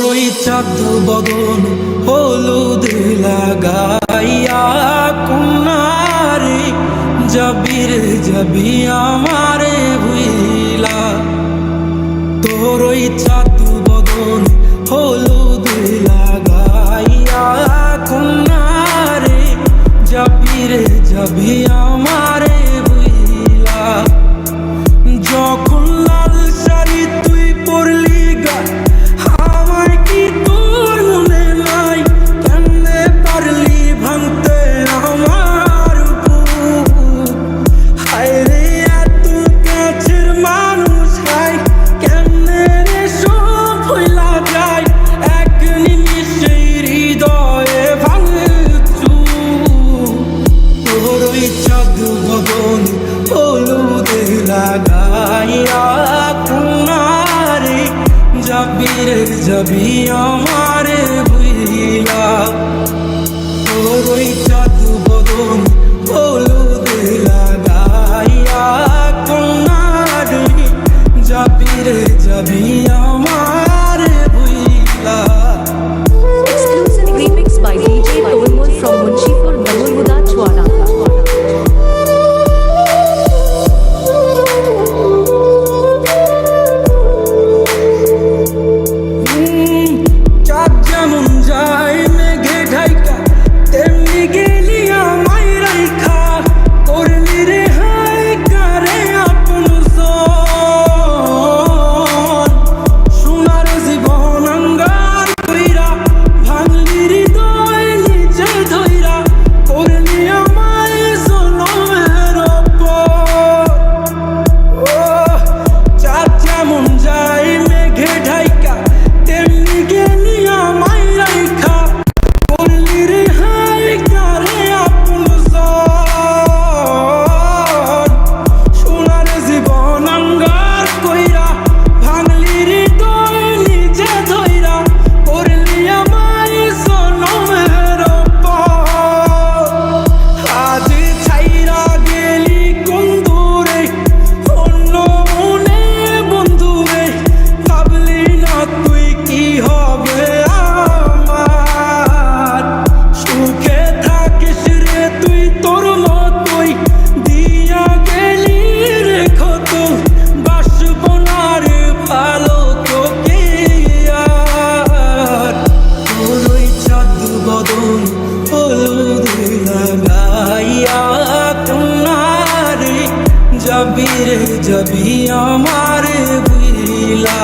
ওই চাঁদ বদন হলুদ লাগাইয়া কুনারে যাবি আমারে ভুইলা। তোর ওই চাঁদ বদন হলুদ লাগাইয়া কুনারে যাবি আমারে ভুইলা। যখন লাল শাড়ি তুই পরলি গা আমার কি তোর মনে নাই? কেমনে পারলি ভাঙতে আমার বুক? হায় রে এত কাছের মানুষ হাই কেমনে রে সব ভুইলা যায়? এক নিমিষেই হৃদয়ে ভাঙচু। তোর ওই চাঁদ বদন হলুদ লাগাইয়া কুনারে যাবি আমারে ভুইলা। তোর ওই চাঁদ বদন হলুদ লাগাইয়া কুনারে যাবি আমারে ভুইলা। Exclusive remix by DJ Tolmol from Munshipur, Namurguda, Chuanaka. চাঁদ যেমন যায় মেঘে ঢাইকা তেমনি গেলি আমায় রাইখা। করলি রে হাই কারে আপন সোনার জীবন আঙ্গার কইরা ভাঙলি হৃদয় নিজে ধইরা। করলি আমায় জনমের উপর। চাঁদ যেমন যায় মেঘে ঢাইকা তেমনি গেলি আমায় রাইখা। করলি রে হাই কারে আপন সোনার জীবন আঙ্গার কইরা ভাঙলি হৃদয় নিজে ধইরা। করলি আমায় জনমের উপর। আজ ছাইরা গেলি কোন দূরে অন্য মনে বন্ধুরে। ভাবলি না তুই কি হবে আমার? সুখে থাকিস রে তুই তোর মতোই দিয়া গেলি রে ক্ষত। বাসব না রে ভালো তোকে আর। তোর ওই চাঁদ বদন হলুদ লাগাইয়া কুনারে যাবি আমারে ভুইলা।